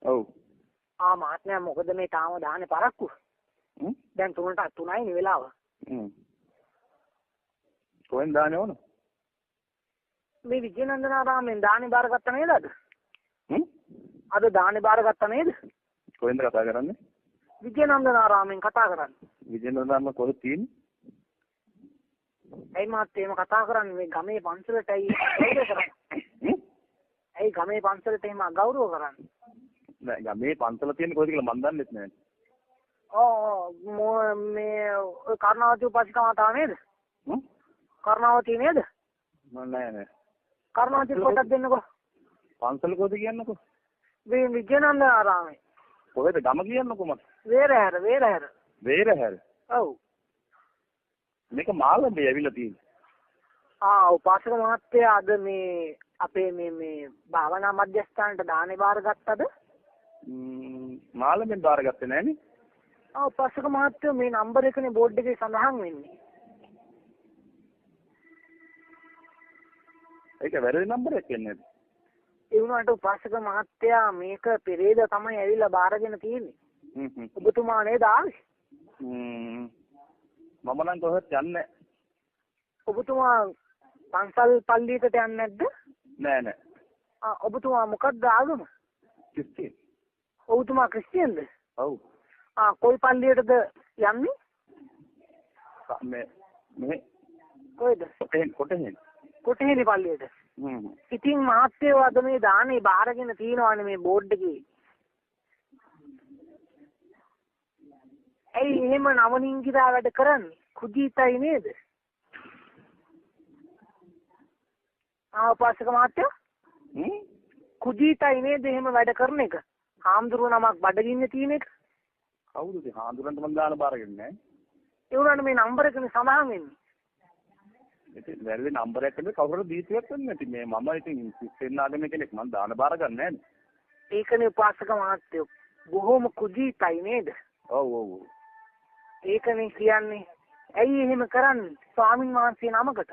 ඔව්. මහත්මයා මොකද මේ තාම දාන්නේ පරක්කු? දැන් 3:03යි නේ වෙලාව. කොහෙන් දාන්නේ ඕන? මේ විජේනන්දනාරාමෙන් දාන්නේ බාරගත්ත නේද අද? අද දාන්නේ බාරගත්ත නේද? කොහෙන්ද කතා කරන්නේ? විජේනන්දනාරාමෙන් කතා කරන්නේ. විජේනන්දනාරාම කොහෙද තියෙන්නේ? ඇයි මහත්තයා එහෙම කතා කරන්නේ? මේ ගමේ පන්සලට ගෞරව කරන්නේ. ඇයි ගමේ පන්සලට එහෙම අගෞරව කරන්නේ? නෑ ගමේ පන්සල තියෙන්නේ කොහෙද කියලා මන් දන්නෙත් නෑ. මේ කර්ණාවතී උපාසිකා මාතාව නේද? කර්ණාවතී නේද? නෑ. කර්ණාවතී පොඩක් දෙන්නකෝ. පන්සල කොහෙද කියන්නකෝ? මේ විජේනන්දනාරාමේ. කොහෙද ගම කියන්නකෝ මට? වේරහැර. වේරහැර. ඔව්. මේක මාළඹේ ඇවිල්ලා තියෙන්නේ. උපාසක මහත්තයා අද මේ අපේ මේ භාවනා මධ්‍යස්ථානට දානේ බාරගත්තද? මාළඹෙන් බාරගත්තේ නෑනේ. උපාසක මහත්තයා මේ නම්බර එකනේ බෝඩ් එකේ සඳහන් වෙන්නේ. ඒක වැරදි නම්බර් එකක් එන්නේ. ඒ වුණාට උපාසක මහත්තයා මේක පෙරේද තමයි ඇවිල්ලා බාරගෙන තියෙන්නේ. ඔබතුමා නේද ආවේ? මම නම් කොහෙවත් යන්නේ. ඔබතුමා පන්සල් පල්ලියකට යන්නේ නැද්ද? නෑ. ඔබතුමා මොකක්ද ආගම? ක්‍රිස්තියානි. ඔබතුමා ක්‍රිස්තියානිද? ඔව්. කොයි පල්ලියටද යන්නේ? මේ කොහෙද? කොටහෙනි පල්ලියට. ඉතින් මහත්තයෝ අද මේ දානේ බාරගෙන තියනවානේ මේ බෝඩ් එකේ. ඇයි එහෙම නවනින්ගිරා වැඩ කරන්නේ? කුජීතයි නේද? උපාසක මහත්තයෝ? කුජීතයි නේද එහෙම වැඩ කරන එක? හාමුදුරුවෝ නමක් බඩගින්න තියෙන එක? කවුරුද? හාමුදුරන්ට මම දාන බාරගෙන නෑ. ඒ උනාට මේ නම්බර එකනේ සඳහන් වෙන්නේ. ඉතින් වැරදි නම්බර් එකකට කවුරුහරි දීපුවක් වෙන්නේ නැති මේ මම ඉතින් ක්‍රිස්තියානි ආගමේ කෙනෙක් මම දාන බාර ගන්න නෑනේ. ඒකනේ උපාසක මහත්තයෝ බොහොම කුජීතයි නේද? ඔව්. ඒකනේ කියන්නේ. ඇයි එහෙම කරන්නේ? ස්වාමින් වහන්සේ නමකට.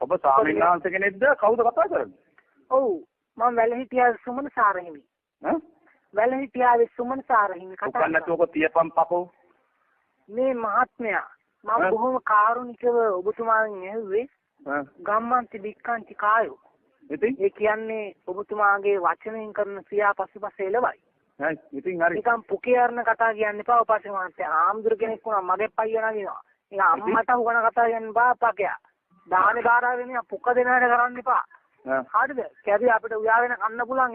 ඔබ ස්වාමීන් වහන්සේ කෙනෙක්ද? කවුද කතා කරන්නේ? ඔව් මම වැලහිටියාවේ සුමන සාරහිමි. වැලහිටියාවේ සුමන සාරහිමි කතා කරන්නේ. නැතුව තියපම් පපෝ. මේ මහත්මයා මම බොහොම කාරුණිකව ඔබතුමාගෙන් ඇහුවේ ගම්මන්ති බික්කන්ති කායෝ. ඒ කියන්නේ ඔබතුමාගේ වචනයෙන් කරන ක්‍රියා පසුපස එළවයි. ඉතින් හරි. නිකන් පුකේර්ණ කතා කියන්න එපා උපාසක මහත්තයා. ආම්දුර කෙනෙක් වුණා මගේ පයියා නගිනවා. නිකන් අම්මට උගන කතා කියන්න බා පකයා. දාහනේ බාරගෙන පුක දෙන වැඩ කරන්න එපා. හරිද? කැරි අපිට උයාගෙන කන්න පුළුවන්.